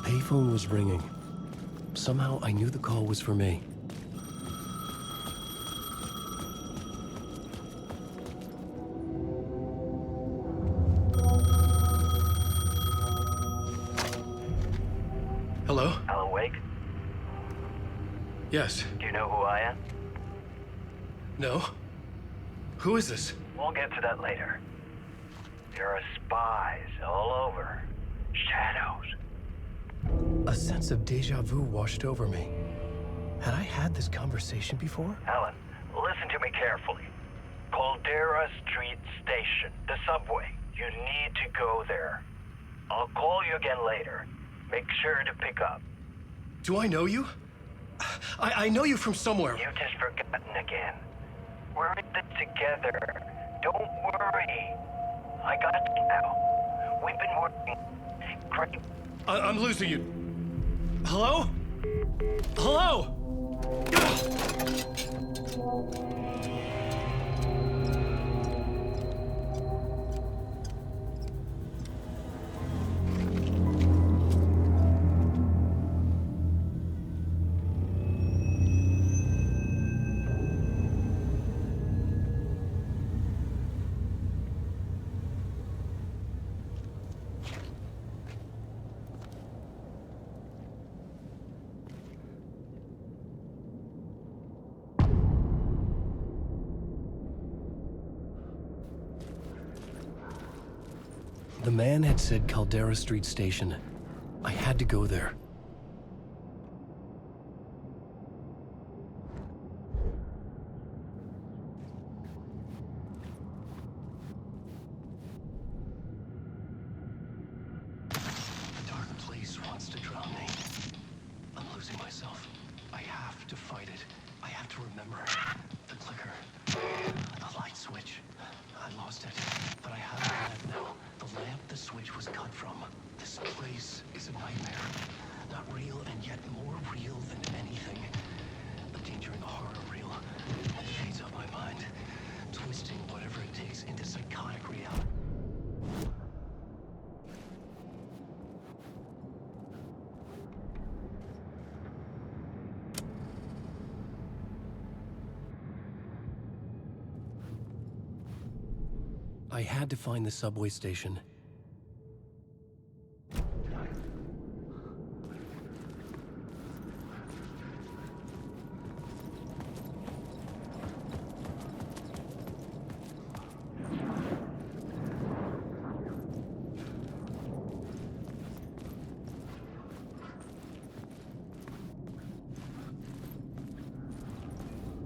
payphone was ringing. Somehow I knew the call was for me. Hello? Alan Wake? Yes. Do you know who I am? No? Who is this? We'll get to that later. There are spies all over. Shadows. A sense of déjà vu washed over me. Had I had this conversation before? Alan, listen to me carefully. Caldera Street Station, the subway. You need to go there. I'll call you again later. Make sure to pick up. Do I know you? I know you from somewhere. You've just forgotten again. We're in it together. Don't worry. I got you now. We've been working great. I'm losing you. Hello? Hello? The man had said Caldera Street Station. I had to go there. The dark place wants to drown me. I'm losing myself. I have to fight it. I have to remember. The clicker. The light switch. I lost it, but I have the lamp now. The lamp the switch was cut from. This place is a nightmare. Not real and yet more real than anything. The danger and the horror reel. It fades out my mind, twisting whatever it takes into psychotic reality. I had to find the subway station.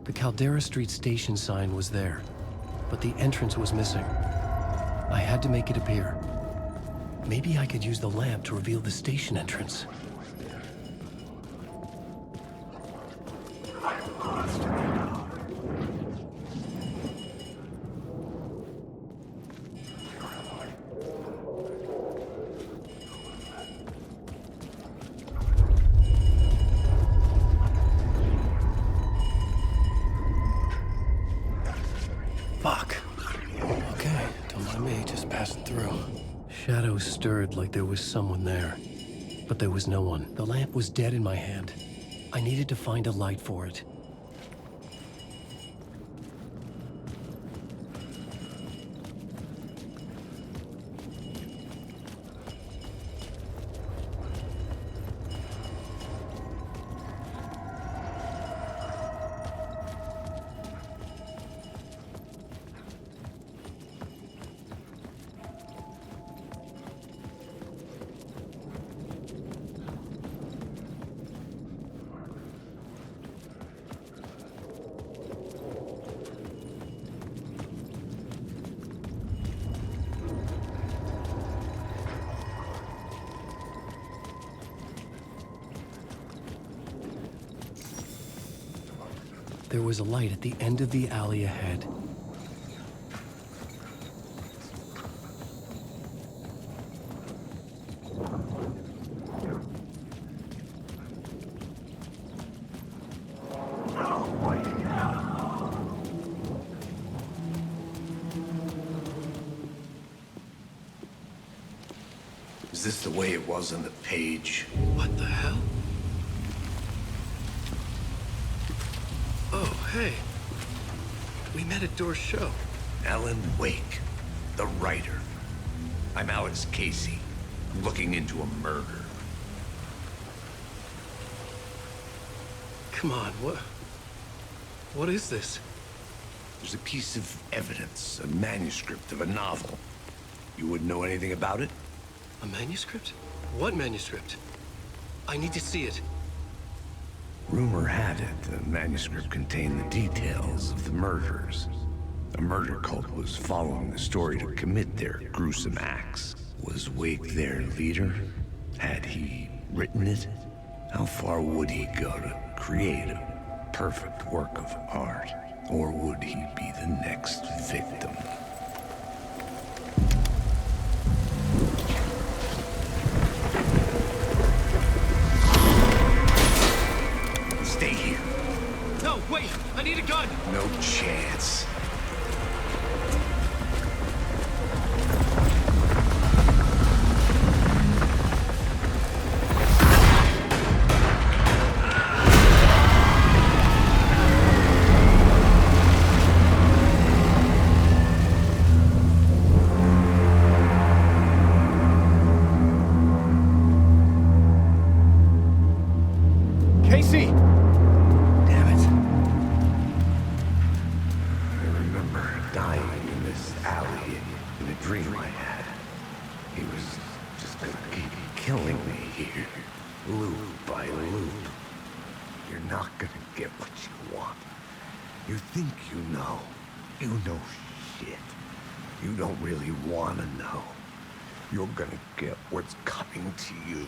The Caldera Street Station sign was there, but the entrance was missing. I had to make it appear. Maybe I could use the lamp to reveal the station entrance. Fuck. Okay, don't mind me, just passing through. Shadows stirred like there was someone there, but there was no one. The lamp was dead in my hand. I needed to find a light for it. There was a light at the end of the alley ahead. Is this the way it was on the page? What the hell? Oh, hey. We met at Door's show. Alan Wake, the writer. I'm Alex Casey. I'm looking into a murder. Come on, what is this? There's a piece of evidence, a manuscript of a novel. You wouldn't know anything about it? A manuscript? What manuscript? I need to see it. Rumor had it the manuscript contained the details of the murders. A murder cult was following the story to commit their gruesome acts. Was Wake their leader? Had he written it? How far would he go to create a perfect work of art? Or would he be the next victim? Stay here. No, wait! I need a gun! No chance. Casey! Damn it. I remember dying in this alley in a dream I had. He was just gonna keep killing me here, loop by loop. You're not gonna get what you want. You think you know. You know shit. You don't really wanna know. You're gonna get what's coming to you.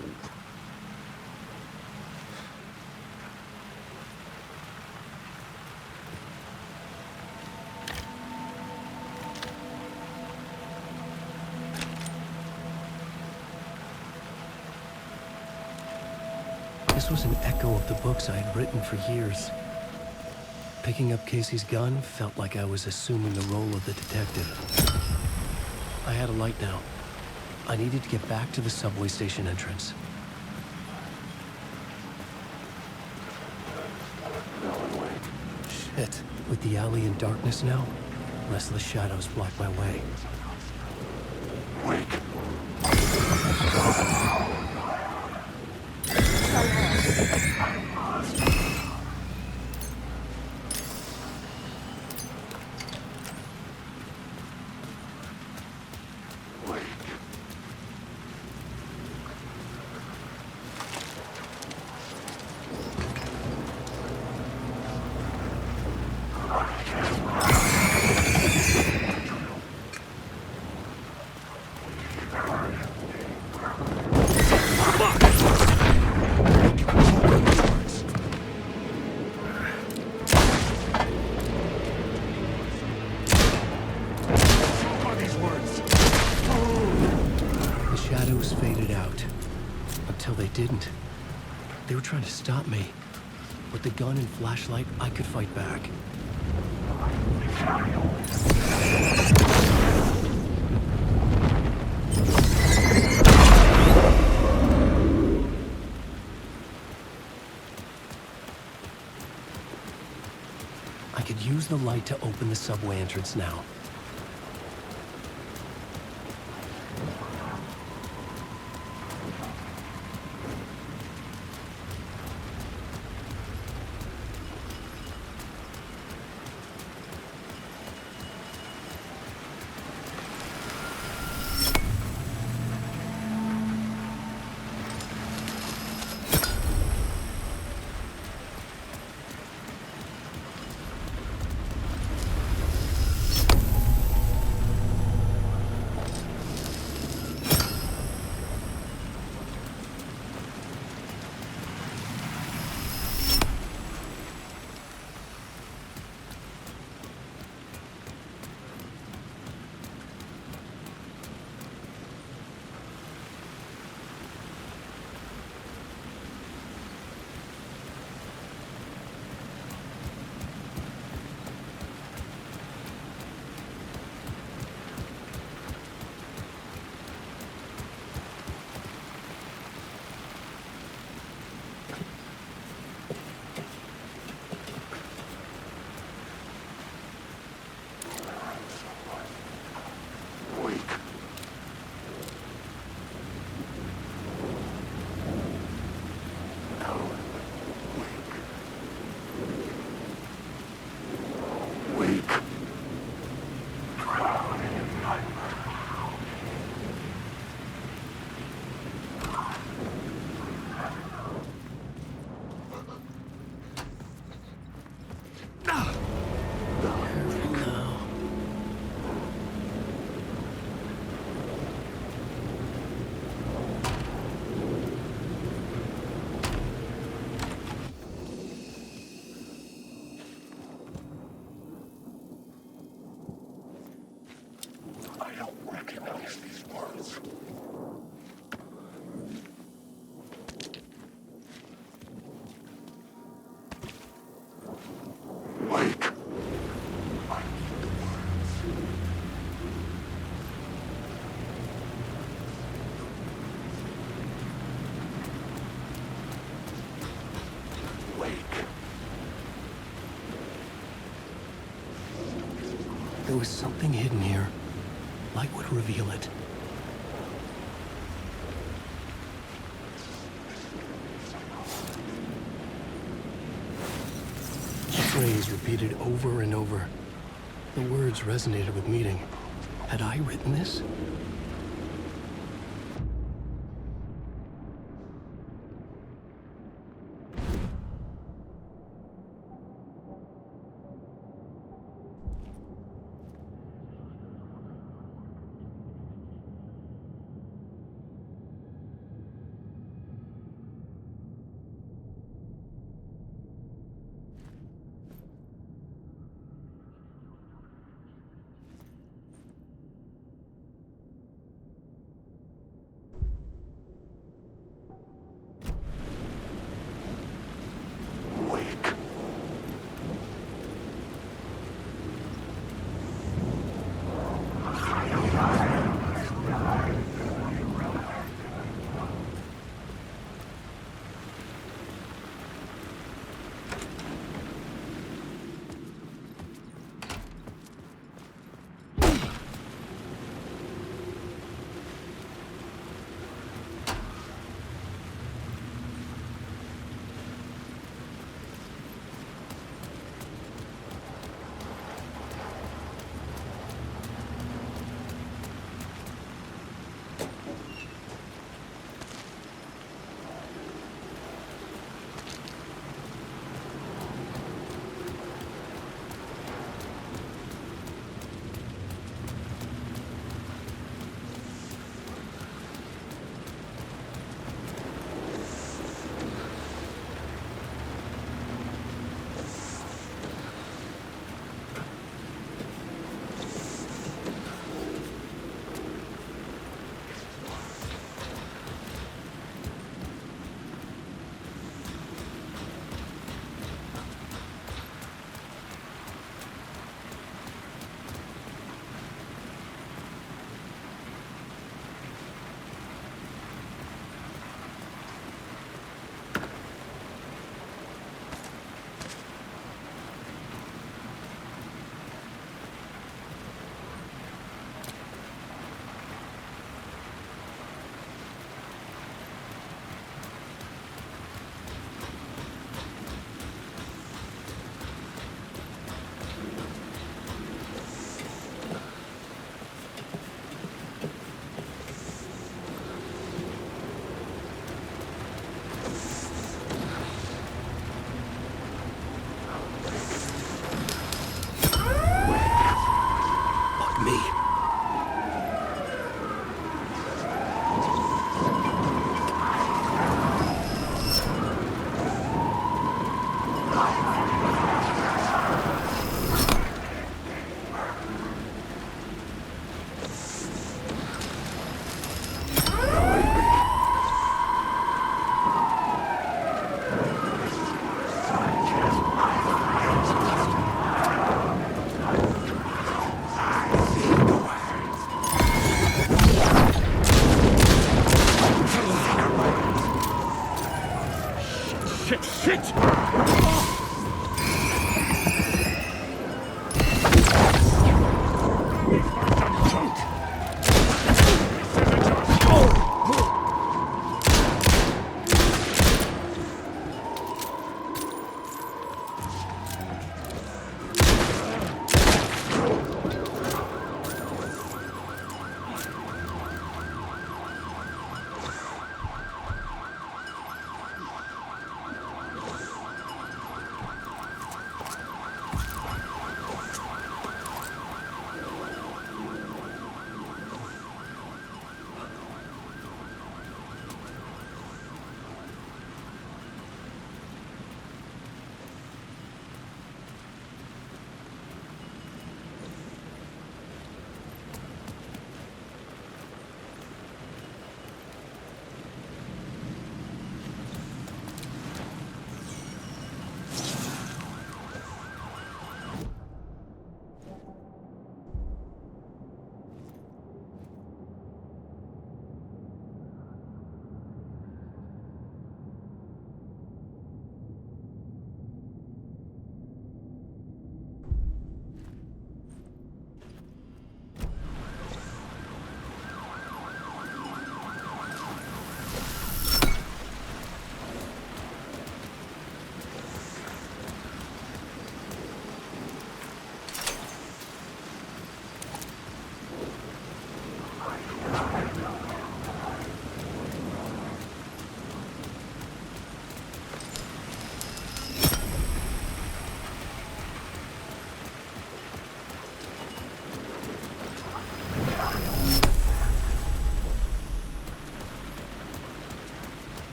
This was an echo of the books I had written for years. Picking up Casey's gun felt like I was assuming the role of the detective. I had a light now. I needed to get back to the subway station entrance. Shit. With the alley in darkness now, restless shadows block my way. Faded out. Until they didn't. They were trying to stop me. With the gun and flashlight, I could fight back. I could use the light to open the subway entrance now. I don't recognize these words. Wake. I need the words. Wake. There was something hidden here. Light would reveal it. The phrase repeated over and over. The words resonated with meaning. Had I written this? Wake.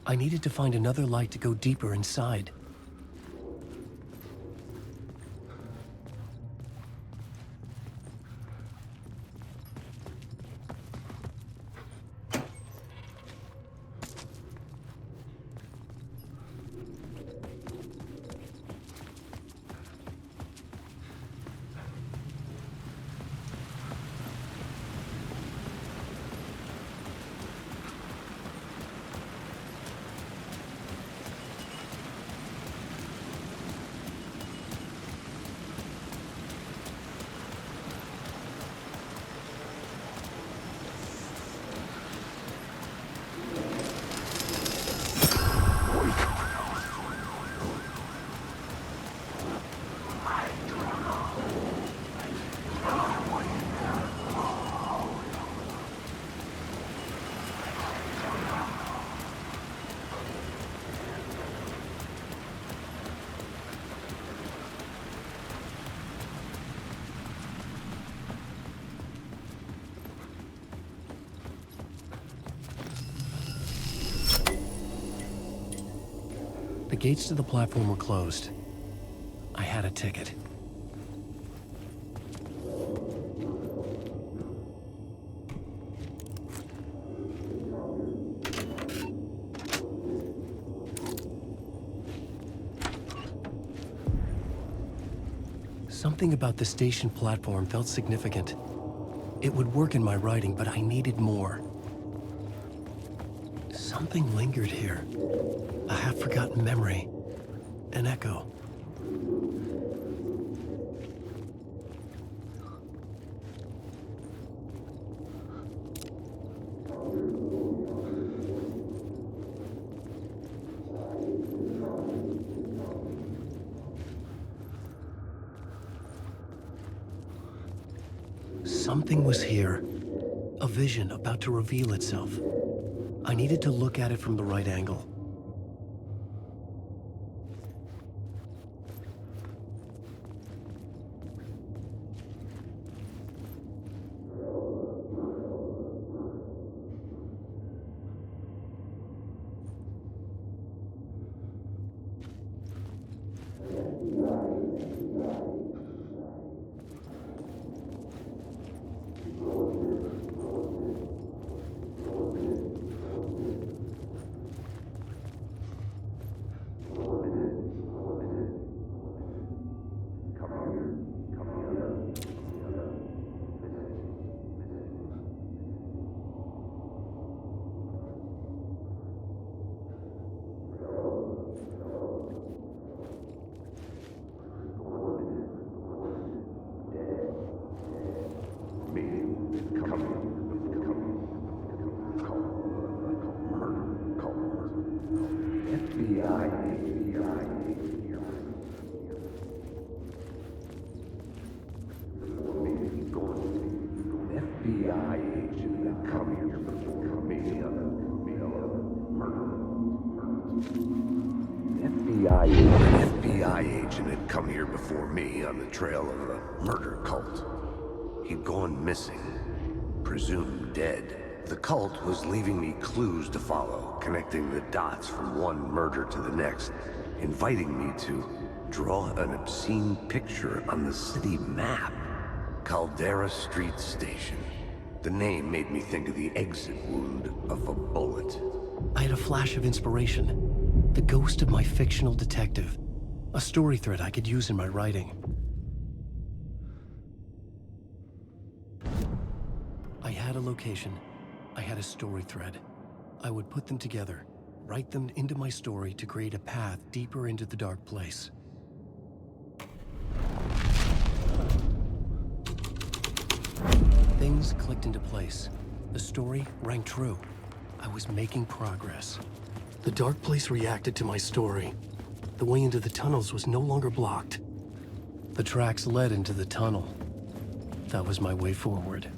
I needed to find another light to go deeper inside. The gates to the platform were closed. I had a ticket. Something about the station platform felt significant. It would work in my writing, but I needed more. Something lingered here. A half-forgotten memory. An echo. Something was here. A vision about to reveal itself. I needed to look at it from the right angle. An FBI agent had come here before me on the trail of a murder cult. He'd gone missing, presumed dead. The cult was leaving me clues to follow, connecting the dots from one murder to the next, inviting me to draw an obscene picture on the city map. Caldera Street Station. The name made me think of the exit wound of a bullet. I had a flash of inspiration. The ghost of my fictional detective. A story thread I could use in my writing. I had a location. I had a story thread. I would put them together, write them into my story to create a path deeper into the dark place. Things clicked into place. The story rang true. I was making progress. The dark place reacted to my story. The way into the tunnels was no longer blocked. The tracks led into the tunnel. That was my way forward.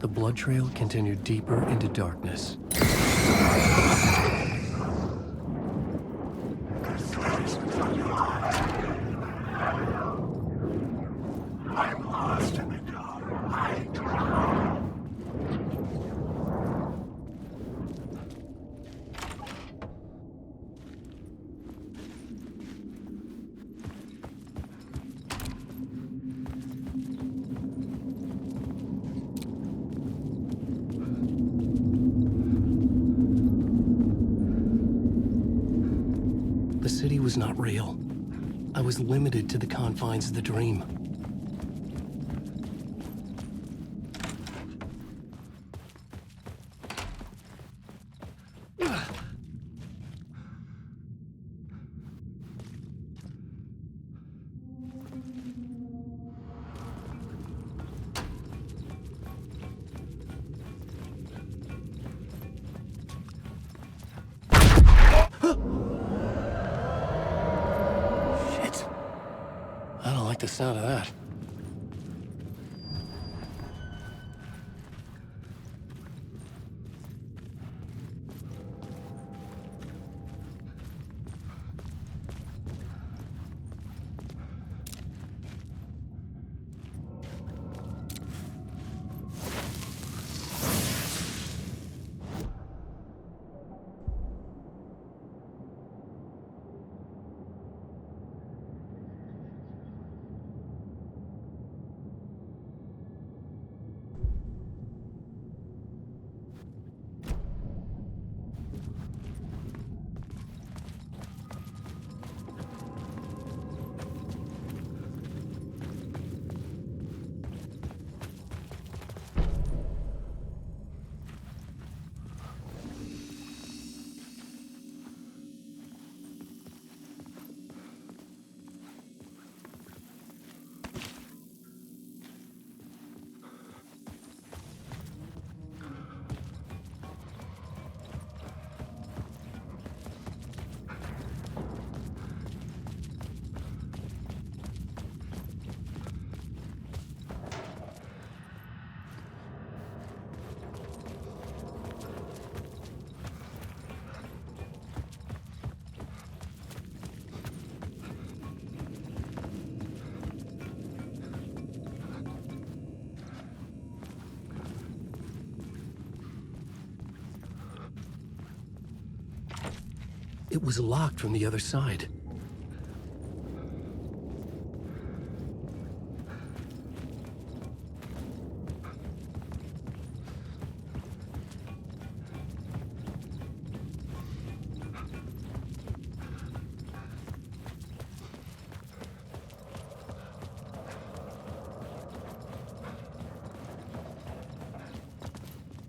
The blood trail continued deeper into darkness. was not real. I was limited to the confines of the dream. Shit. I don't like the sound of that. It was locked from the other side.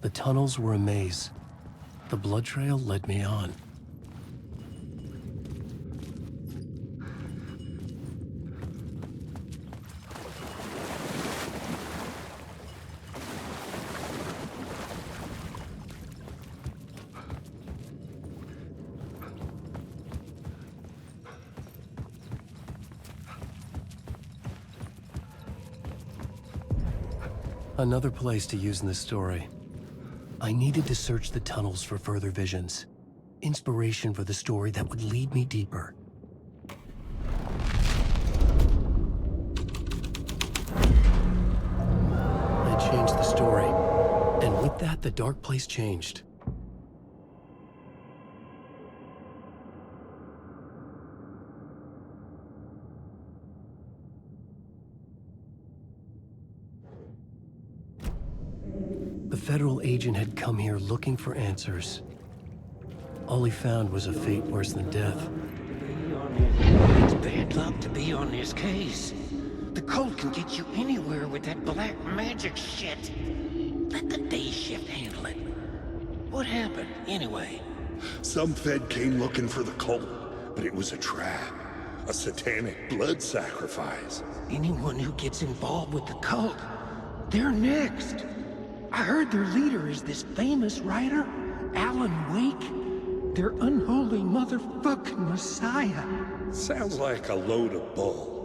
The tunnels were a maze. The blood trail led me on. Another place to use in this story. I needed to search the tunnels for further visions. Inspiration for the story that would lead me deeper. I changed the story, and with that, the dark place changed. The federal agent had come here looking for answers. All he found was a fate worse than death. It's bad luck to be on this case. The cult can get you anywhere with that black magic shit. Let the day shift handle it. What happened, anyway? Some Fed came looking for the cult, but it was a trap. A satanic blood sacrifice. Anyone who gets involved with the cult, they're next. I heard their leader is this famous writer, Alan Wake. Their unholy motherfucking messiah. Sounds like a load of bull.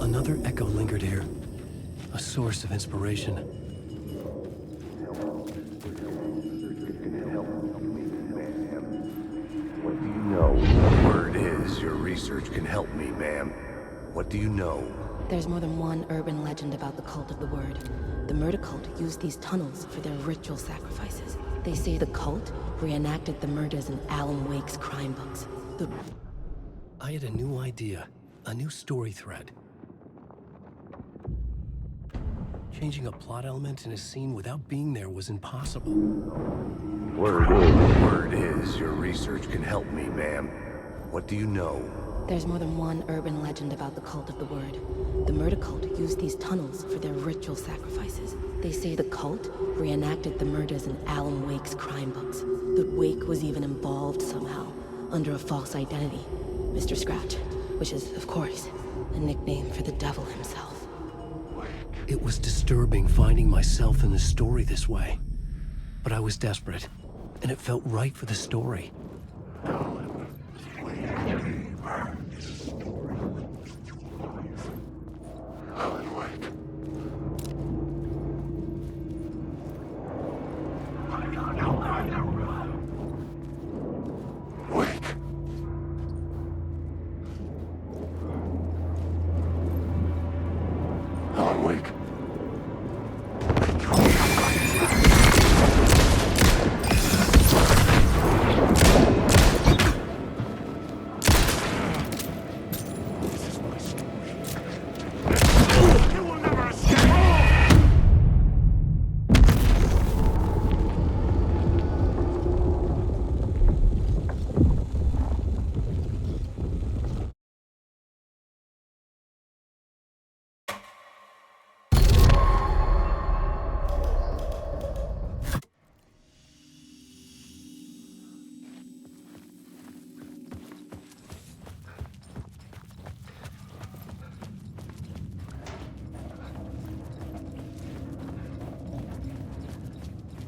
Another echo lingered here. A source of inspiration. What do you know? The word is, your research can help me, ma'am. What do you know? There's more than one urban legend about the cult of the word. The murder cult used these tunnels for their ritual sacrifices. They say the cult reenacted the murders in Alan Wake's crime books. I had a new idea, a new story thread. Changing a plot element in a scene without being there was impossible. Word is, your research can help me, ma'am. What do you know? There's more than one urban legend about the cult of the word. The murder cult used these tunnels for their ritual sacrifices. They say the cult reenacted the murders in Alan Wake's crime books. That Wake was even involved somehow, under a false identity. Mr. Scratch, which is, of course, a nickname for the devil himself. It was disturbing finding myself in the story this way. But I was desperate, and it felt right for the story.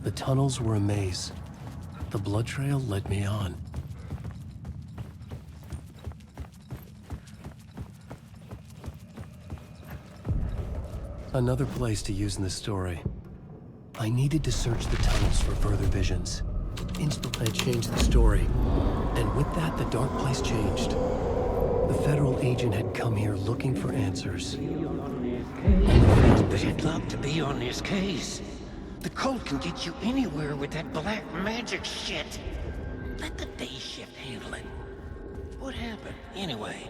The tunnels were a maze. The blood trail led me on. Another place to use in the story. I needed to search the tunnels for further visions. I changed the story, and with that, the dark place changed. The federal agent had come here looking for answers. Bad luck to be on this case. The cult can get you anywhere with that black magic shit. Let the day shift handle it. What happened, anyway?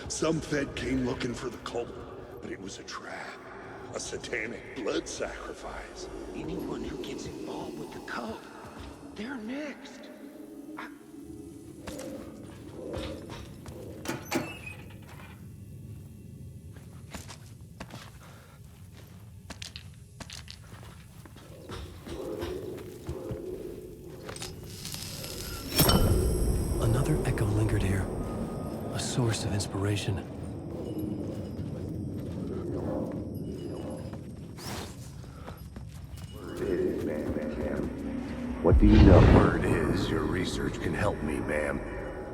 Some Fed came looking for the cult, but it was a trap. A satanic blood sacrifice. Anyone who gets involved with the cult, they're next. Another echo lingered here. A source of inspiration. What do you know? Word is, your research can help me, ma'am.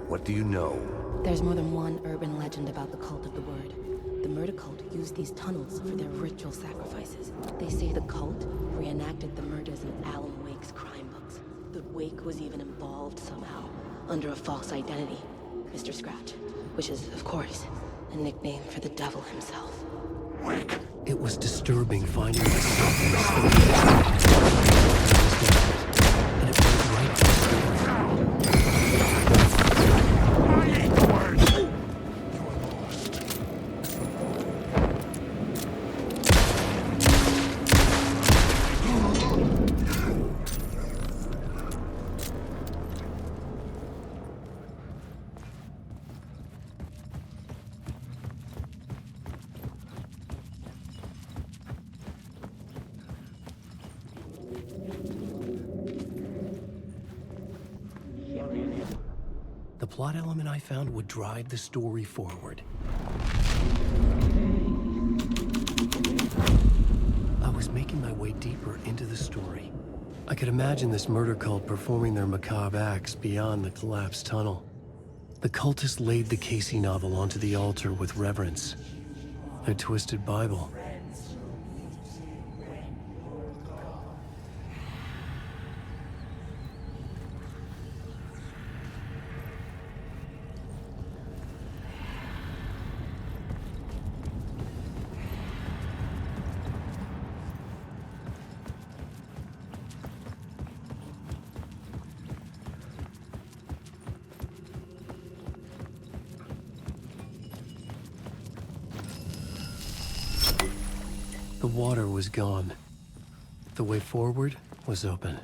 What do you know? There's more than one urban legend about the cult of the word. The murder cult used these tunnels for their ritual sacrifices. They say the cult reenacted the murders in Alan Wake's crime books. That Wake was even involved somehow, under a false identity. Mr. Scratch, which is, of course, a nickname for the devil himself. Wake. It was disturbing finding myself in the story. And it felt right for the story. The plot element I found would drive the story forward. I was making my way deeper into the story. I could imagine this murder cult performing their macabre acts beyond the collapsed tunnel. The cultists laid the Casey novel onto the altar with reverence. Their twisted Bible, water was gone. The way forward was open.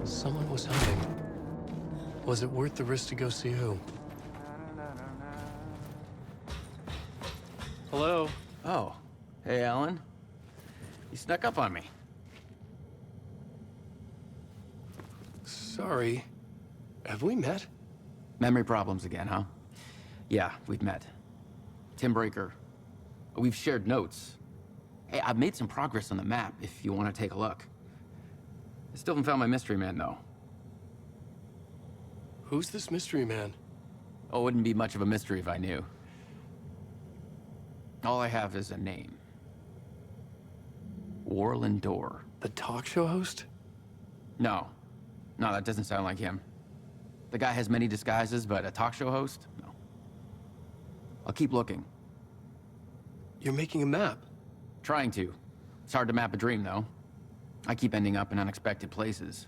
Someone was hiding. Was it worth the risk to go see who? Hello? Oh. Hey, Alan. You snuck up on me. Sorry. Have we met? Memory problems again, huh? Yeah, we've met. Tim Breaker. We've shared notes. Hey, I've made some progress on the map if you want to take a look. I still haven't found my mystery man, though. Who's this mystery man? Oh, it wouldn't be much of a mystery if I knew. All I have is a name. Warland Door. The talk show host? No. No, that doesn't sound like him. The guy has many disguises, but a talk show host? No. I'll keep looking. You're making a map. Trying to. It's hard to map a dream, though. I keep ending up in unexpected places.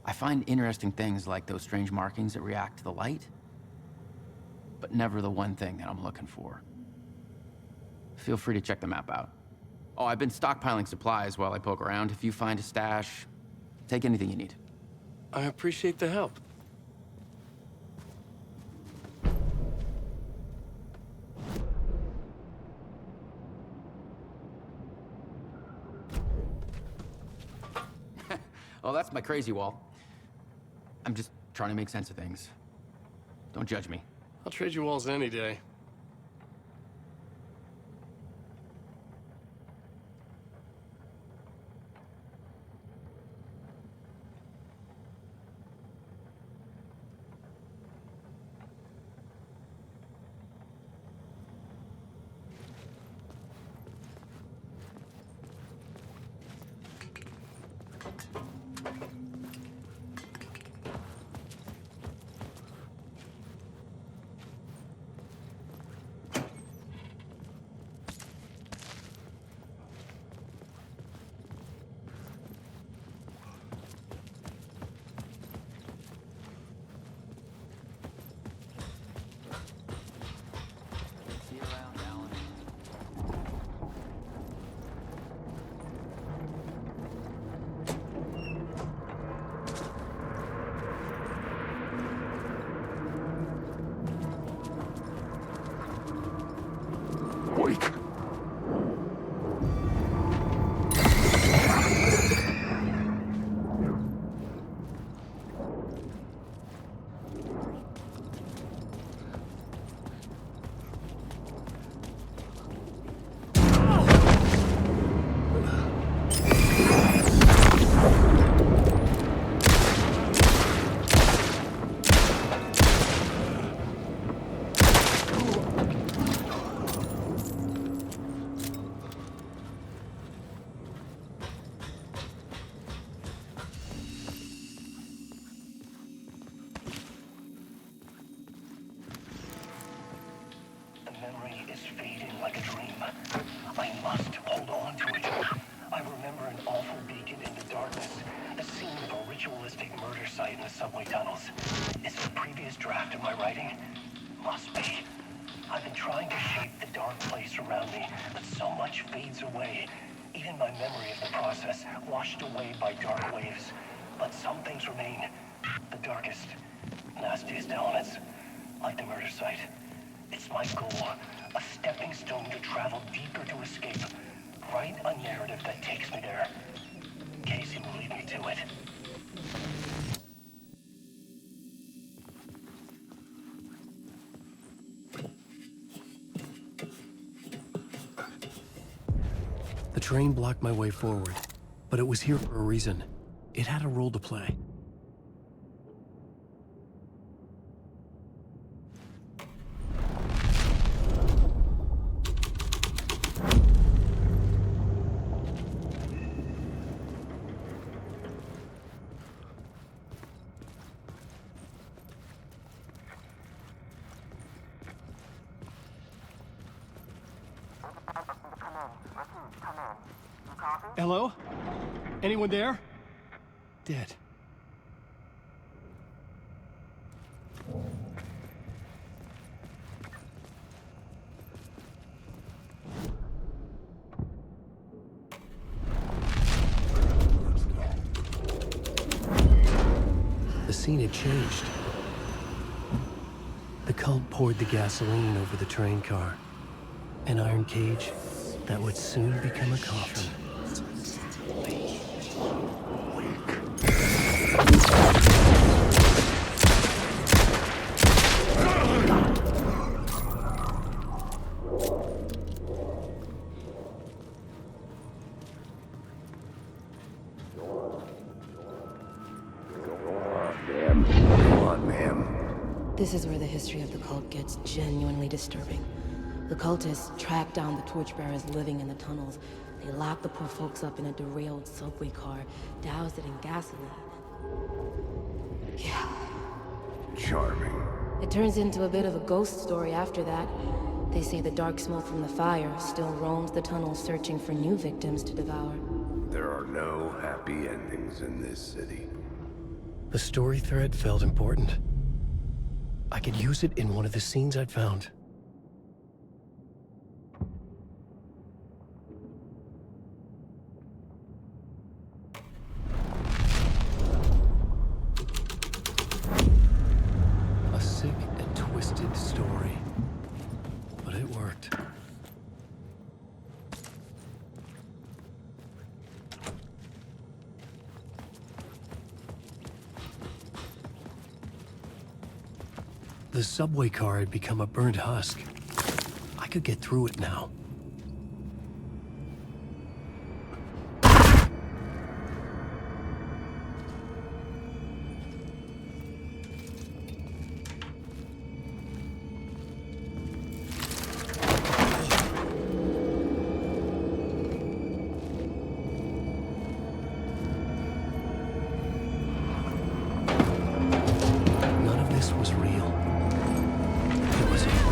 I find interesting things like those strange markings that react to the light, but never the one thing that I'm looking for. Feel free to check the map out. Oh, I've been stockpiling supplies while I poke around. If you find a stash, take anything you need. I appreciate the help. Oh, that's my crazy wall. I'm just trying to make sense of things. Don't judge me. I'll trade you walls any day. See you around, Alan. Wait. The memory is fading like a dream. I must hold on to it. I remember an awful beacon in the darkness, the scene of a ritualistic murder site in the subway tunnels. Is it a previous draft of my writing? Must be. I've been trying to shape the dark place around me, but so much fades away. Even my memory of the process, washed away by dark waves. But some things remain. The darkest, nastiest elements, like the murder site. It's my goal, a stepping stone to travel deeper to escape. Write a narrative that takes me there. Casey will lead me to it. The train blocked my way forward, but it was here for a reason. It had a role to play. Hello? Anyone there? Dead. scene had changed. The cult poured the gasoline over the train car. An iron cage that would soon become a coffin. Go on, ma'am. This is where the history of the cult gets genuinely disturbing. The cultists track down the torchbearers living in the tunnels. They lock the poor folks up in a derailed subway car, douse it in gasoline. Yeah. Charming. It turns into a bit of a ghost story after that. They say the dark smoke from the fire still roams the tunnels searching for new victims to devour. There are no happy endings in this city. The story thread felt important. I could use it in one of the scenes I'd found. A sick and twisted story. But it worked. The subway car had become a burnt husk. I could get through it now. None of this was real. It was real.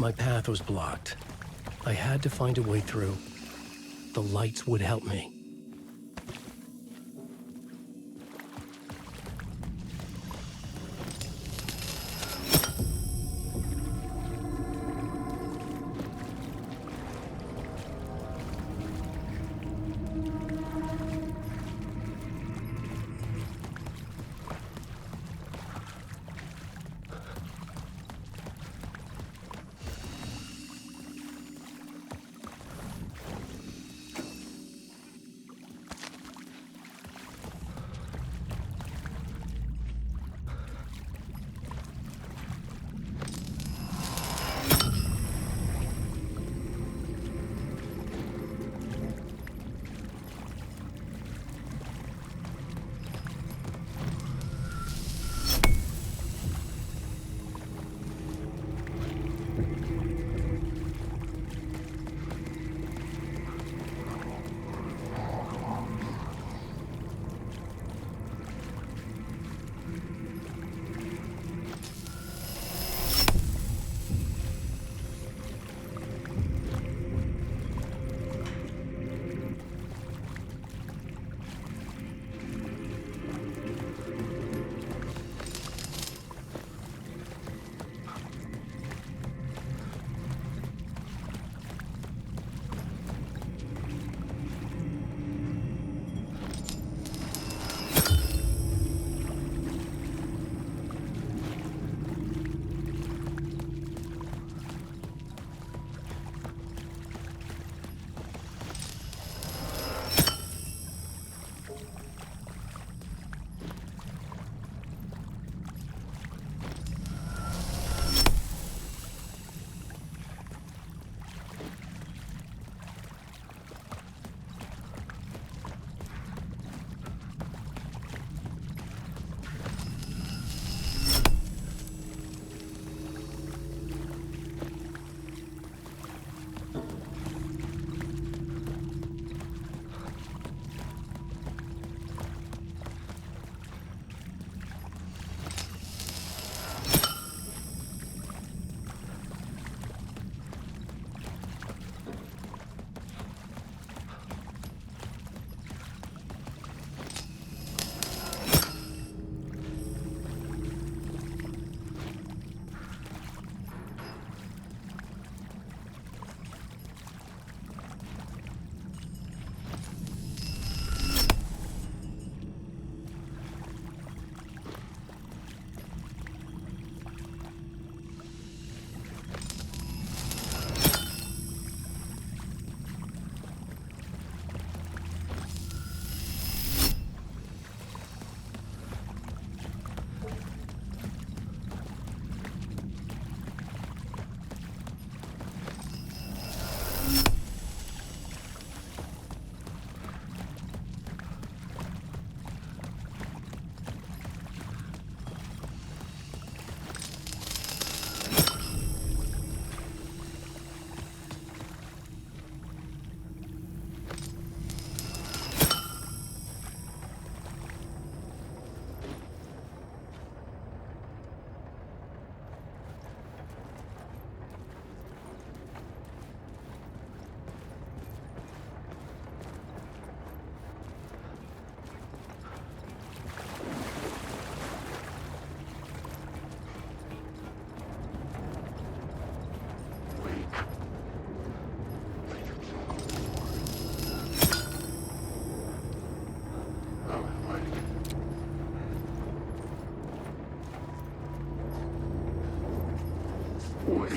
My path was blocked. I had to find a way through. The lights would help me. Wake.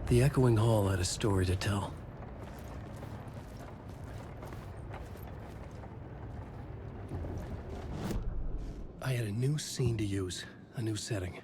The echoing hall had a story to tell. I had a new scene to use, a new setting.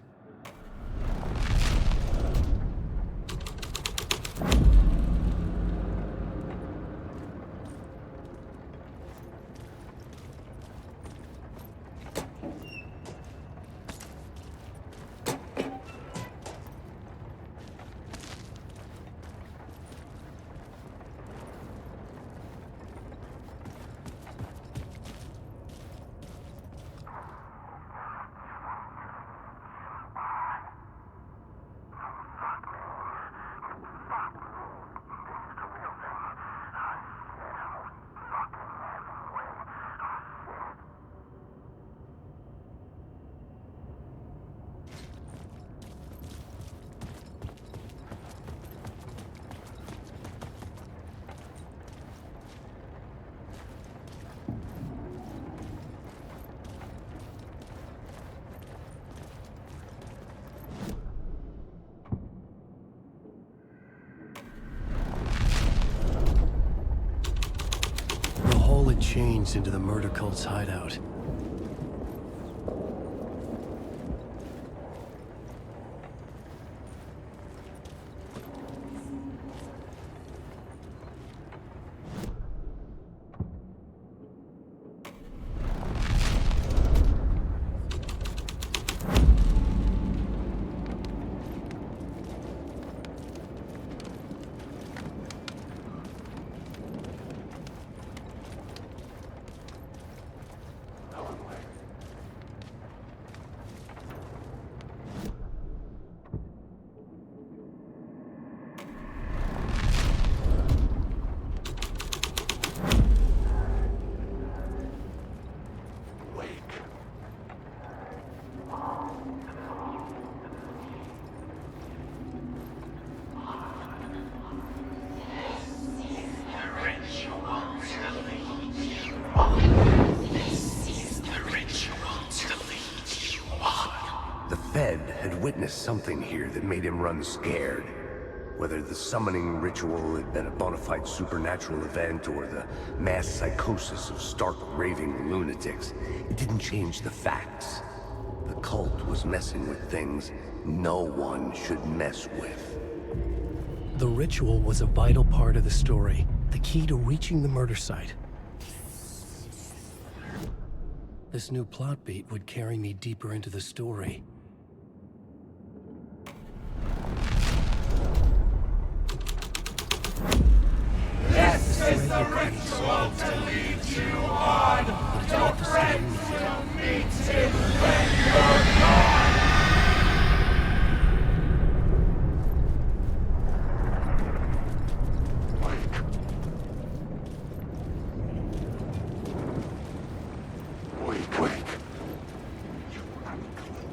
The hall had changed into the murder cult's hideout. The Fed had witnessed something here that made him run scared. Whether the summoning ritual had been a bona fide supernatural event or the mass psychosis of stark raving lunatics, it didn't change the facts. The cult was messing with things no one should mess with. The ritual was a vital part of the story, the key to reaching the murder site. This new plot beat would carry me deeper into the story. This is the ritual to lead you on. Don't wait to meet him when you're gone. Wake. You have a clue.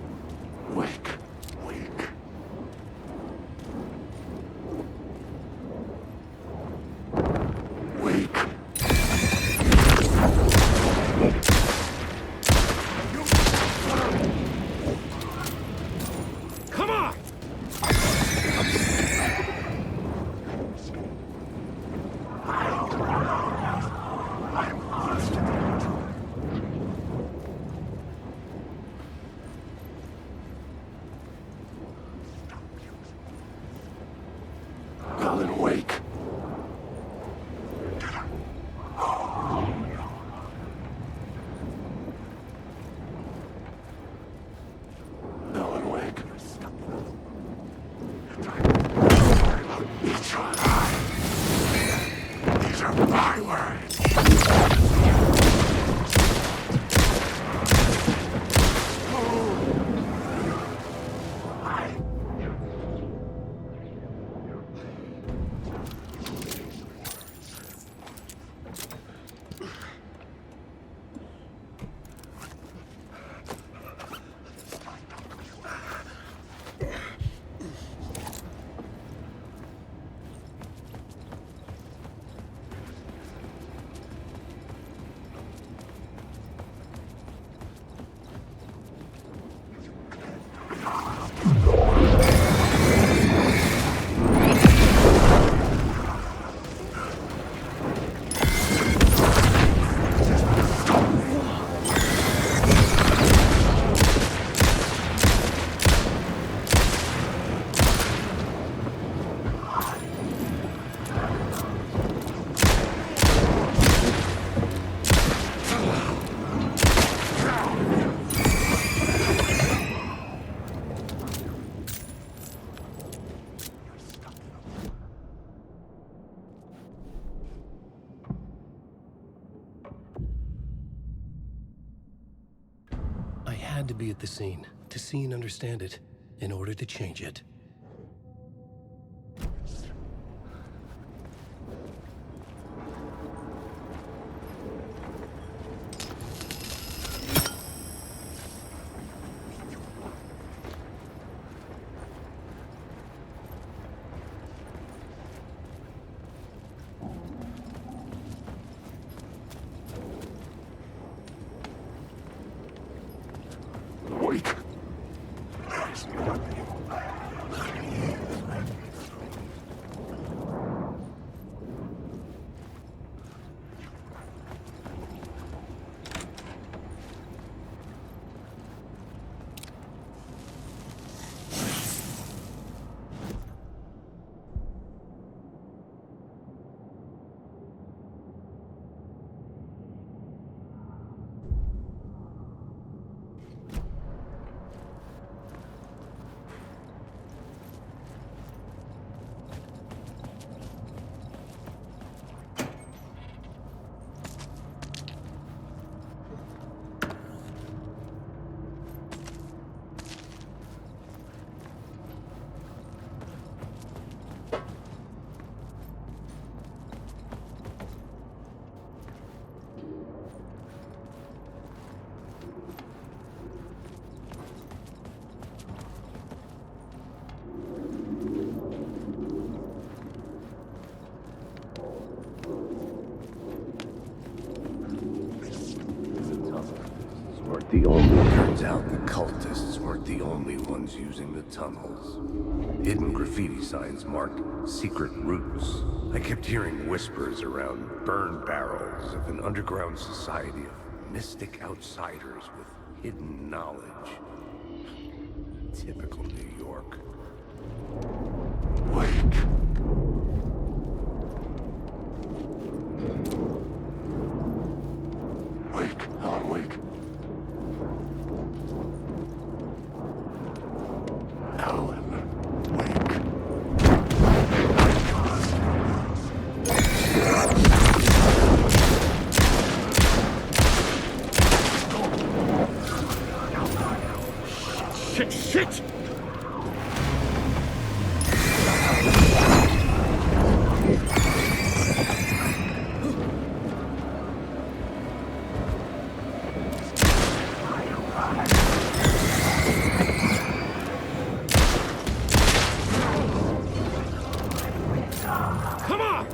had to be at the scene, to see and understand it, in order to change it. Wait. Turns out the cultists weren't the only ones using the tunnels. Hidden graffiti signs marked secret routes. I kept hearing whispers around burn barrels of an underground society of mystic outsiders with hidden knowledge. Typical New York. Wait. Wake, Helen, wake. Helen, wake. Shit! Come on!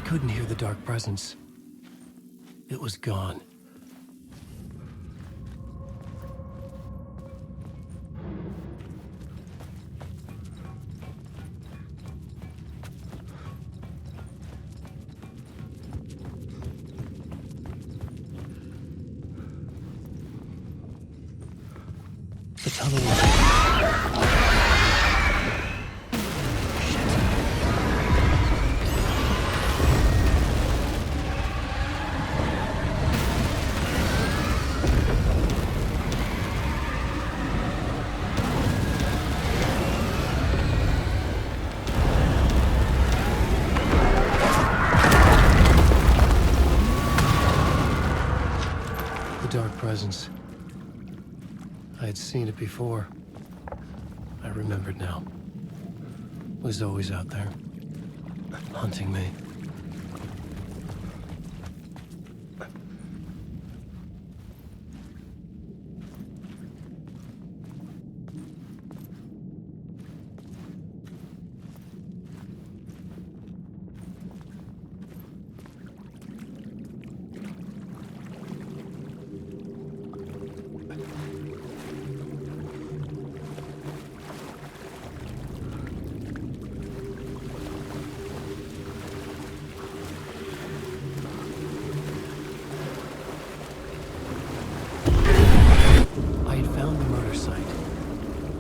couldn't hear the dark presence. It was gone. The tunnel was... The dark presence. I had seen it before. I remembered now. It was always out there, hunting me.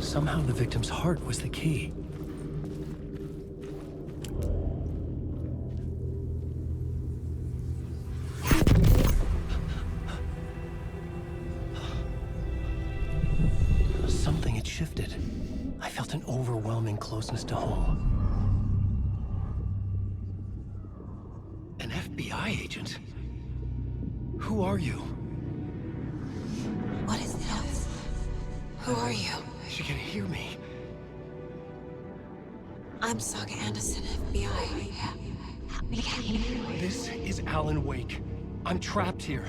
Somehow the victim's heart was the key. Something had shifted. I felt an overwhelming closeness to home. An FBI agent? Who are you? What is this? Who are you? She can hear me. I'm Saga Anderson, FBI. This is Alan Wake. I'm trapped here.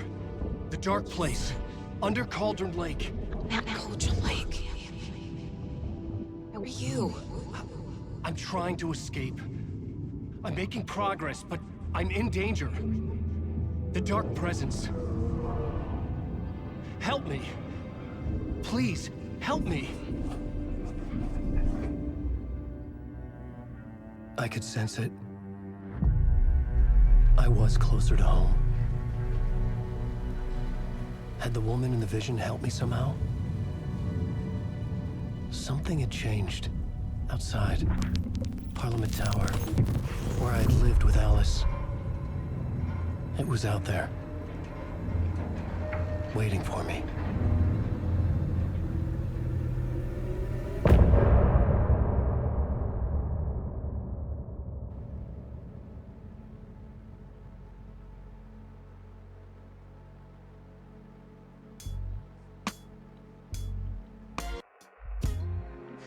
The dark place. Under Cauldron Lake. Cauldron Lake. Who are you? I'm trying to escape. I'm making progress, but I'm in danger. The dark presence. Help me. Please, help me. I could sense it. I was closer to home. Had the woman in the vision helped me somehow? Something had changed. Outside. Parliament Tower. Where I had lived with Alice. It was out there. Waiting for me.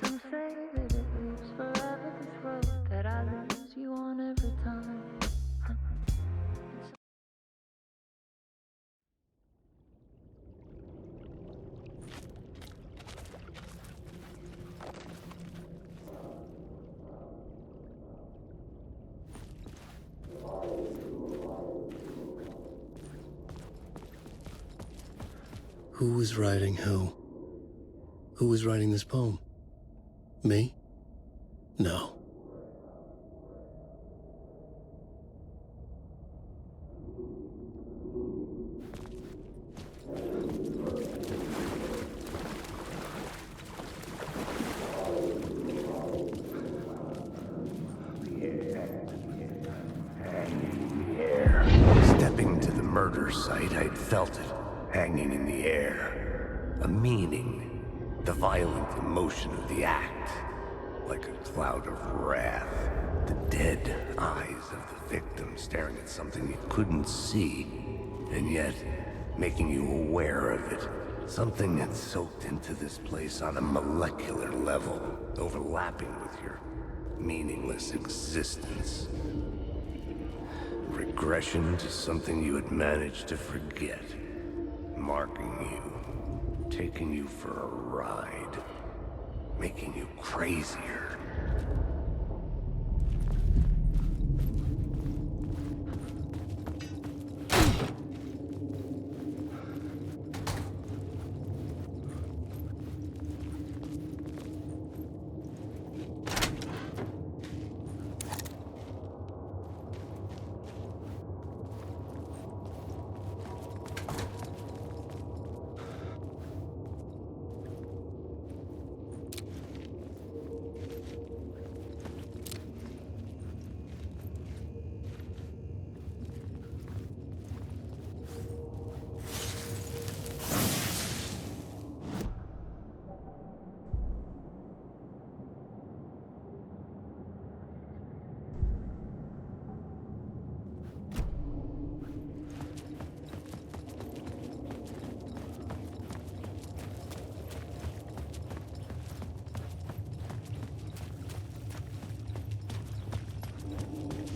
Some say that it lives forever, this road that I lose you on every time. Who was writing who? Who was writing this poem? Me? No. Stepping to the murder site, I'd felt it, hanging in the air. A meaning, the violent emotion of the act. Like a cloud of wrath. The dead eyes of the victim staring at something you couldn't see, and yet making you aware of it. Something had soaked into this place on a molecular level, overlapping with your meaningless existence. Regression to something you had managed to forget. Marking you, taking you for a ride, making you crazier.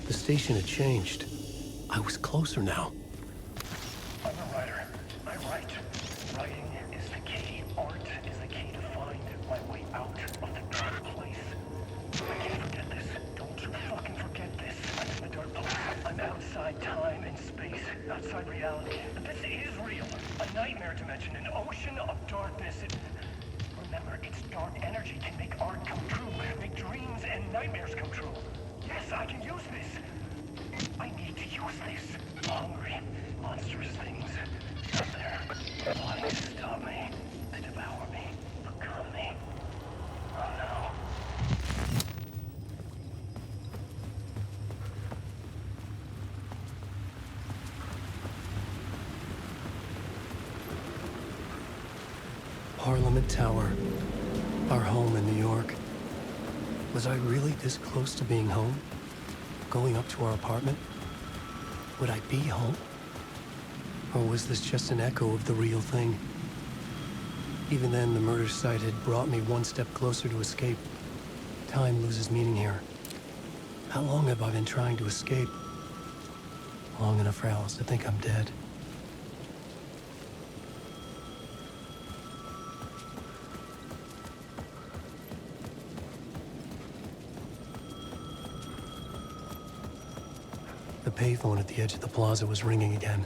The station had changed. I was closer now. I'm a writer. I write. Writing is the key. Art is the key to find my way out of the dark place. I can't forget this. Don't you fucking forget this. I'm in the dark place. I'm outside time and space. Outside reality. This is real. A nightmare dimension. An ocean of darkness. Remember, its dark energy can make art come true. Make dreams and nightmares come true. Yes, I can use this. I need to use this. Hungry, monstrous things out there wanting to stop me, to devour me, become me. Oh no. Parliament Tower. Our home in New York. Was I really this close to being home? Going up to our apartment? Would I be home? Or was this just an echo of the real thing? Even then, the murder site had brought me one step closer to escape. Time loses meaning here. How long have I been trying to escape? Long enough for Alice to think I'm dead. The payphone at the edge of the plaza was ringing again.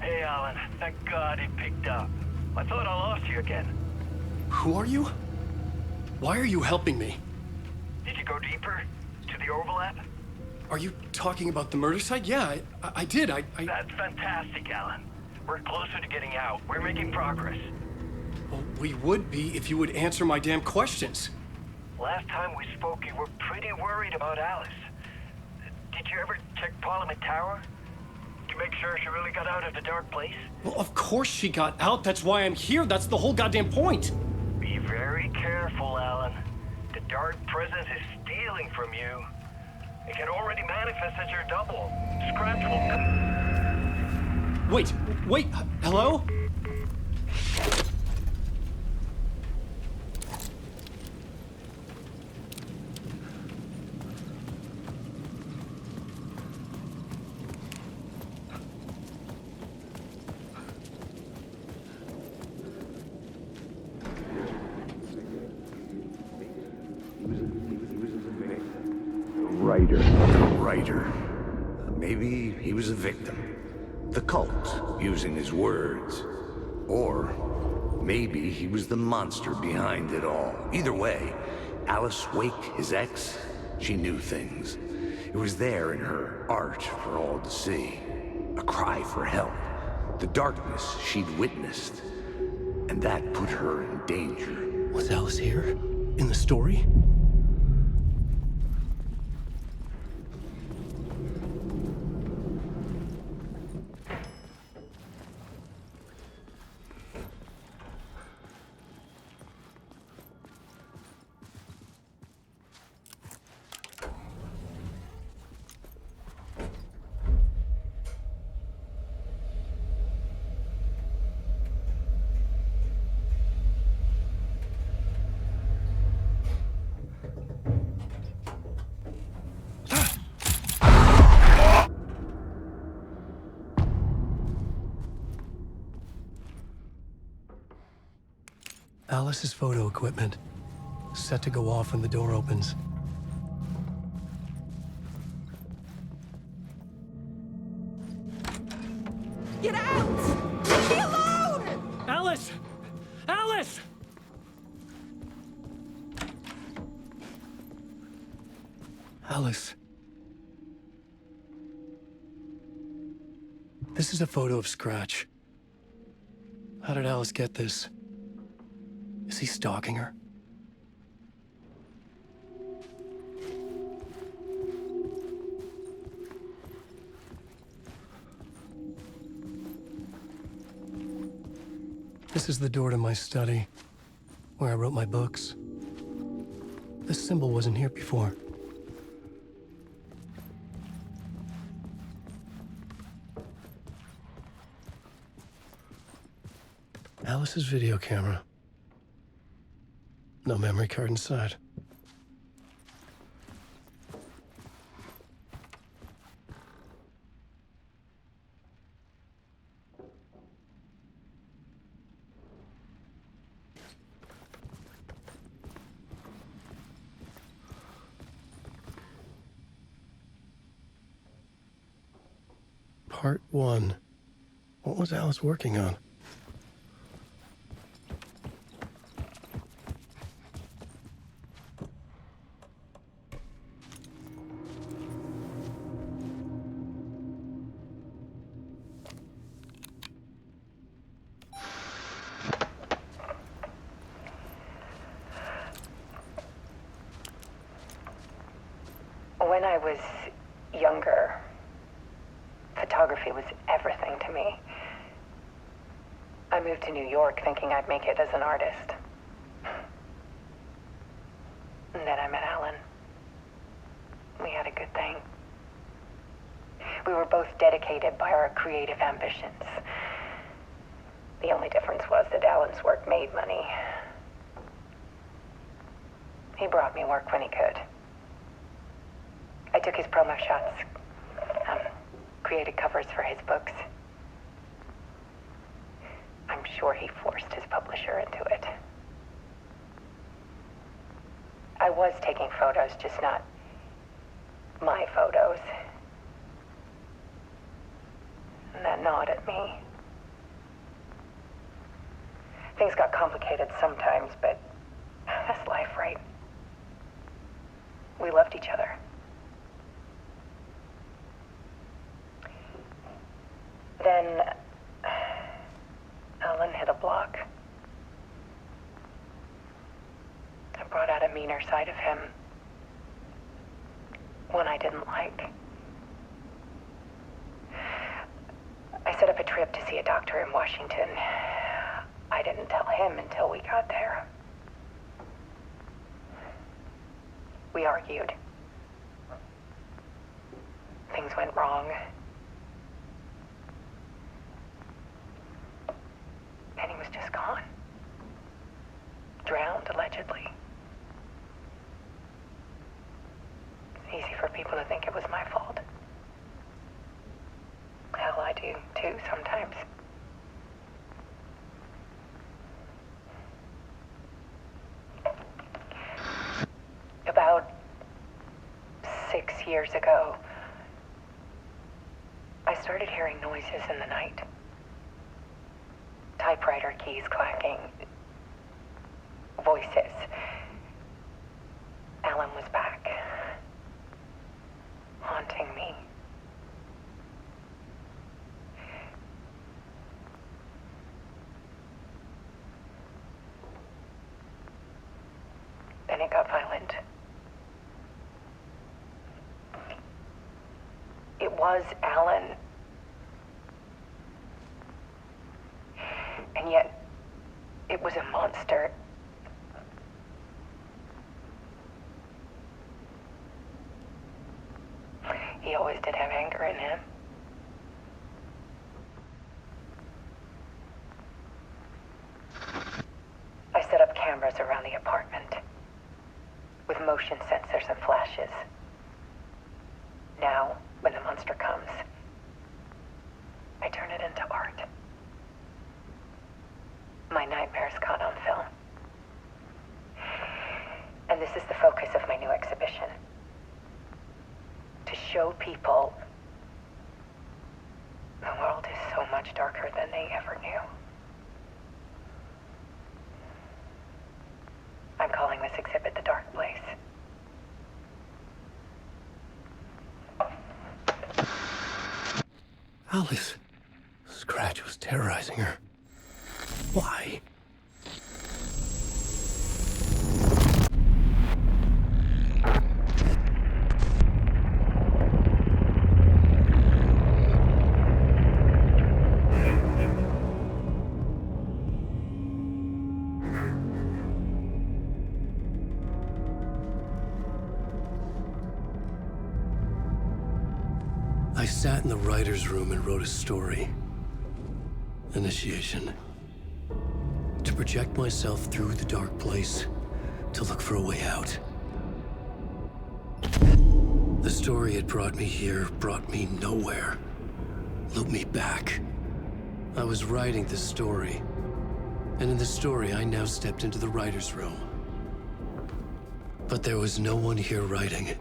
Hey, Alan. Thank God it picked up. I thought I lost you again. Who are you? Why are you helping me? Did you go deeper? To the overlap? Are you talking about the murder site? Yeah, I did. That's fantastic, Alan. We're closer to getting out. We're making progress. Well, we would be if you would answer my damn questions. Last time we spoke, you were pretty worried about Alice. Did you ever check Parliament Tower? To make sure she really got out of the dark place? Well, of course she got out. That's why I'm here. That's the whole goddamn point. Be very careful, Alan. The dark presence is stealing from you. It can already manifest as your double. Scratch will... Wait, hello? The writer. Maybe he was a victim. The cult, using his words. Or maybe he was the monster behind it all. Either way, Alice Wake, his ex, she knew things. It was there in her art for all to see. A cry for help. The darkness she'd witnessed. And that put her in danger. Was Alice here? In the story? Alice's photo equipment, set to go off when the door opens. Get out! Leave me alone! Alice! Alice! Alice. This is a photo of Scratch. How did Alice get this? Is he stalking her? This is the door to my study, where I wrote my books. This symbol wasn't here before. Alice's video camera. No memory card inside. Part 1. What was Alice working on? When I was younger, photography was everything to me. I moved to New York thinking I'd make it as an artist. And then I met Alan. We had a good thing. We were both dedicated by our creative ambitions. The only difference was that Alan's work made money. He brought me work when he could. I took his promo shots, created covers for his books. I'm sure he forced his publisher into it. I was taking photos, just not my photos. And that gnawed at me. Things got complicated sometimes, but that's life, right? We loved each other. Then Alan hit a block. I brought out a meaner side of him. One I didn't like. I set up a trip to see a doctor in Washington. I didn't tell him until we got there. We argued. Things went wrong. And he was just gone. Drowned, allegedly. It's easy for people to think it was my fault. Hell, I do, too, sometimes. About 6 years ago, I started hearing noises in the night. Typewriter keys clacking. Voices. Alan was back. Haunting me. Then it got violent. It was Alan. And yet, it was a monster. He always did have anger in him. I set up cameras around the apartment with motion sensors and flashes. Now, when the monster comes, I turn it into art. My nightmares caught on film. And this is the focus of my new exhibition. To show people the world is so much darker than they ever knew. I'm calling this exhibit The Dark Place. Alice. Scratch was terrorizing her. Why? I sat in the writer's room and wrote a story. Initiation. To project myself through the dark place, to look for a way out. The story had brought me here, brought me nowhere. Looped me back. I was writing the story. And in the story, I now stepped into the writer's room. But there was no one here writing it.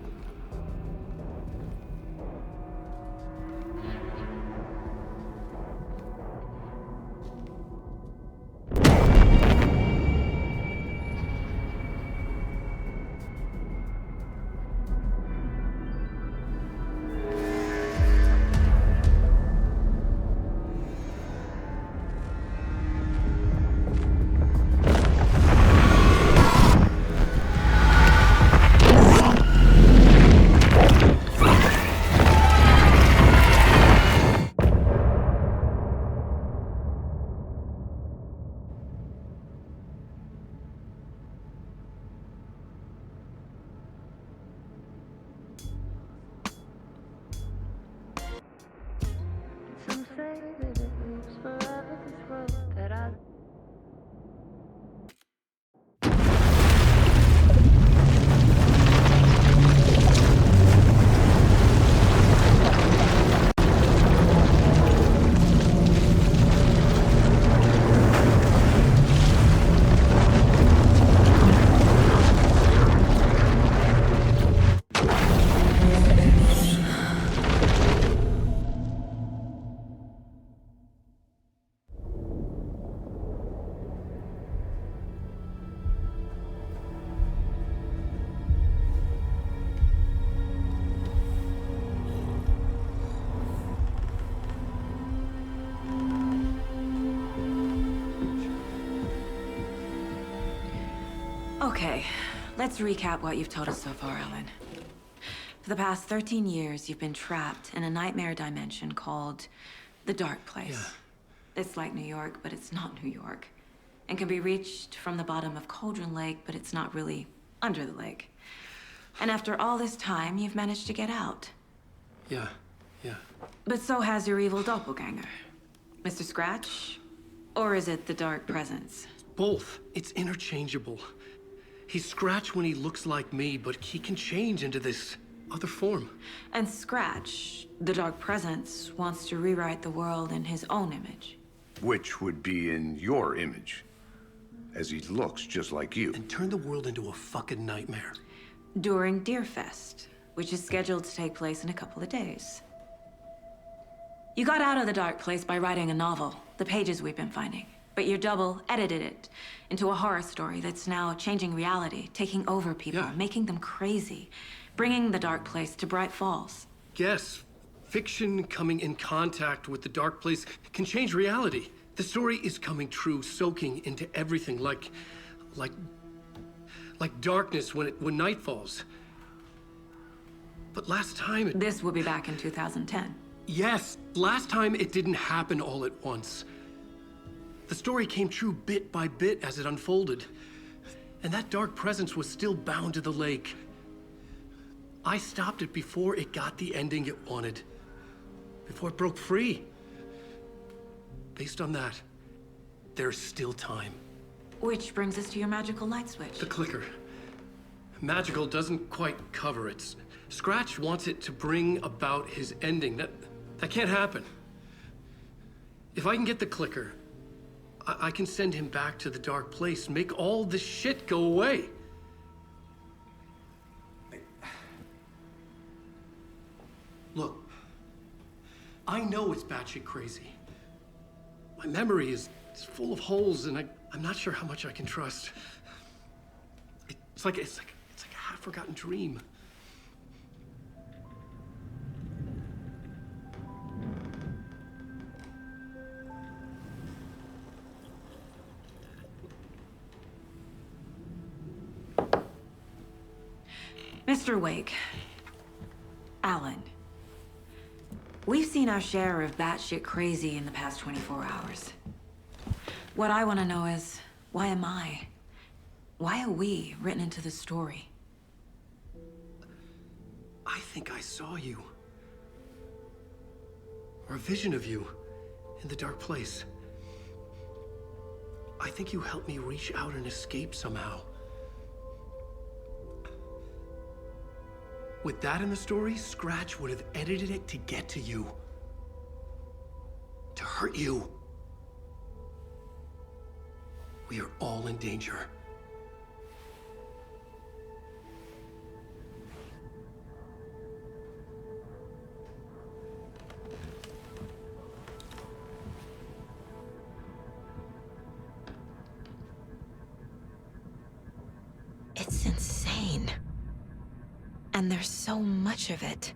Some say that it lives forever, this road that I Okay, let's recap what you've told us so far, Alan. For the past 13 years, you've been trapped in a nightmare dimension called the Dark Place. Yeah. It's like New York, but it's not New York. And can be reached from the bottom of Cauldron Lake, but it's not really under the lake. And after all this time, you've managed to get out. Yeah. But so has your evil doppelganger. Mr. Scratch? Or is it the Dark Presence? Both. It's interchangeable. He's Scratch when he looks like me, but he can change into this other form. And Scratch, the Dark Presence, wants to rewrite the world in his own image. Which would be in your image, as he looks just like you. And turn the world into a fucking nightmare. During Deerfest, which is scheduled to take place in a couple of days. You got out of the Dark Place by writing a novel, the pages we've been finding. But your double edited it into a horror story that's now changing reality, taking over people, making them crazy, bringing the Dark Place to Bright Falls. Yes, fiction coming in contact with the Dark Place can change reality. The story is coming true, soaking into everything like darkness when night falls. But last time This will be back in 2010. Yes, last time it didn't happen all at once. The story came true bit by bit as it unfolded. And that dark presence was still bound to the lake. I stopped it before it got the ending it wanted. Before it broke free. Based on that, there's still time. Which brings us to your magical light switch. The clicker. Magical doesn't quite cover it. Scratch wants it to bring about his ending. That can't happen. If I can get the clicker, I can send him back to the Dark Place, make all this shit go away. Look, I know it's batshit crazy. My memory is full of holes, and I'm not sure how much I can trust. It's like a half-forgotten dream. Mr. Wake, Alan, we've seen our share of batshit crazy in the past 24 hours. What I want to know is, why am I? Why are we written into the story? I think I saw you. Or a vision of you in the Dark Place. I think you helped me reach out and escape somehow. With that in the story, Scratch would have edited it to get to you. To hurt you. We are all in danger. It's insane. And there's so much of it.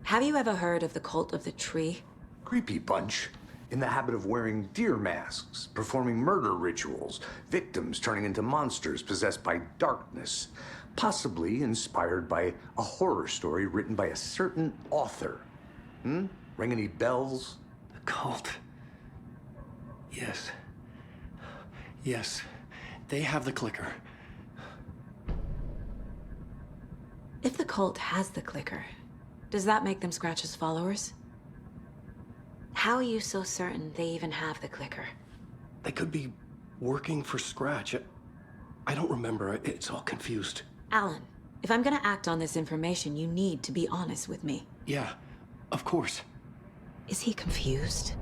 Have you ever heard of the cult of the tree? Creepy bunch. In the habit of wearing deer masks, performing murder rituals, victims turning into monsters possessed by darkness, possibly inspired by a horror story written by a certain author. Ring any bells? The cult. Yes. Yes. They have the clicker. If the cult has the clicker, does that make them Scratch's followers? How are you so certain they even have the clicker? They could be working for Scratch. I don't remember. It's all confused. Alan, if I'm gonna act on this information, you need to be honest with me. Yeah, of course. Is he confused?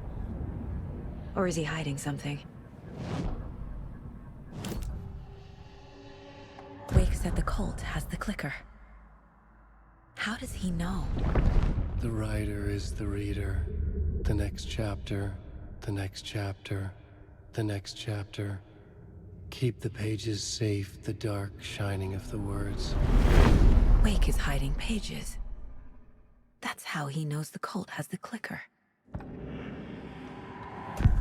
Or is he hiding something? Wake said the cult has the clicker. How does he know? The writer is the reader. The next chapter, the next chapter, the next chapter. Keep the pages safe, the dark shining of the words. Wake is hiding pages. That's how he knows the cult has the clicker.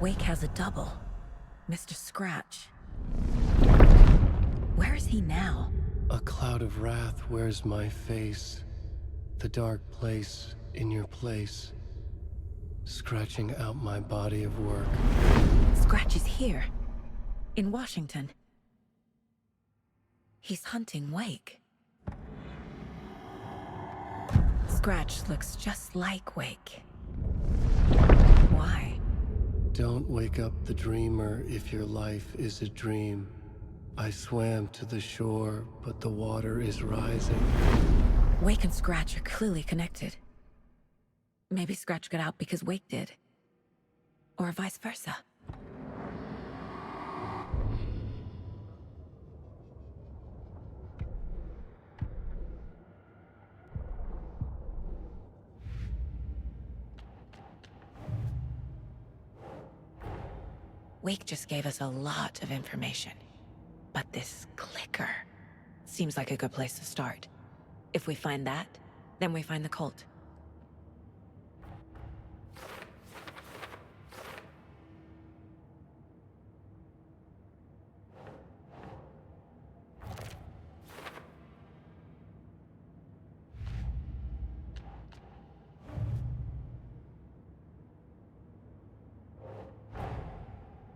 Wake has a double. Mr. Scratch. Where is he now? A cloud of wrath wears my face. The dark place in your place. Scratching out my body of work. Scratch is here. In Washington. He's hunting Wake. Scratch looks just like Wake. Why? Don't wake up the dreamer if your life is a dream. I swam to the shore, but the water is rising. Wake and Scratch are clearly connected. Maybe Scratch got out because Wake did. Or vice versa. Wake just gave us a lot of information. But this clicker seems like a good place to start. If we find that, then we find the cult.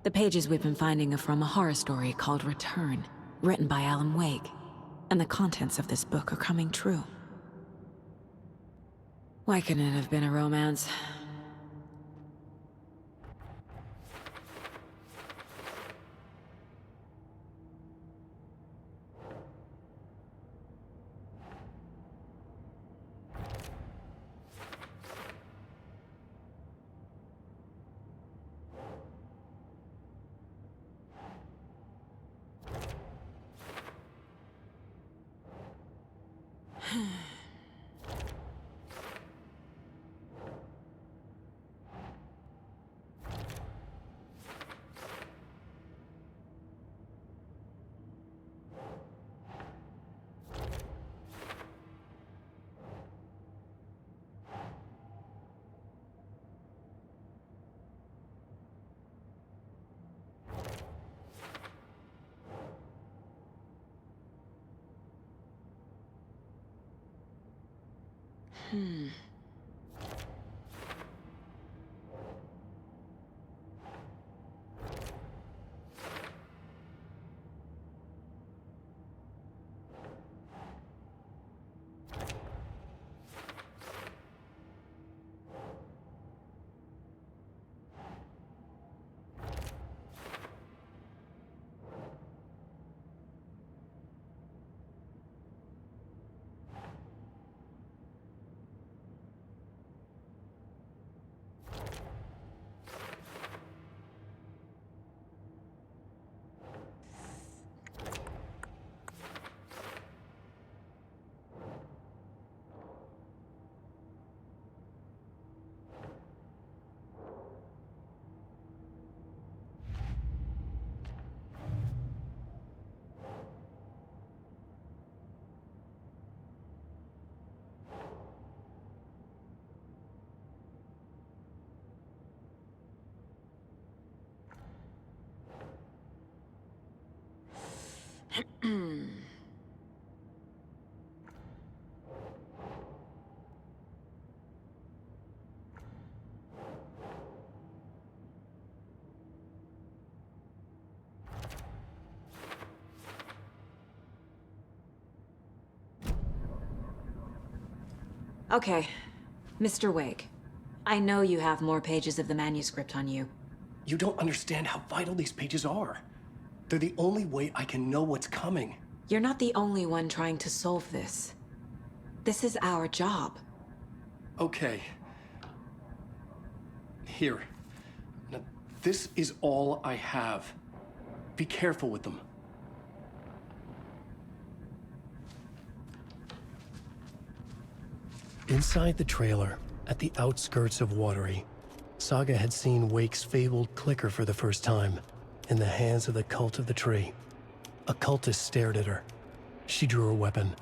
The pages we've been finding are from a horror story called Return, written by Alan Wake. And the contents of this book are coming true. Why couldn't it have been a romance? Okay, Mr. Wake. I know you have more pages of the manuscript on you. You don't understand how vital these pages are. They're the only way I can know what's coming. You're not the only one trying to solve this. This is our job. Okay. Here. Now, this is all I have. Be careful with them. Inside the trailer, at the outskirts of Watery, Saga had seen Wake's fabled clicker for the first time, in the hands of the Cult of the Tree. A cultist stared at her. She drew her weapon.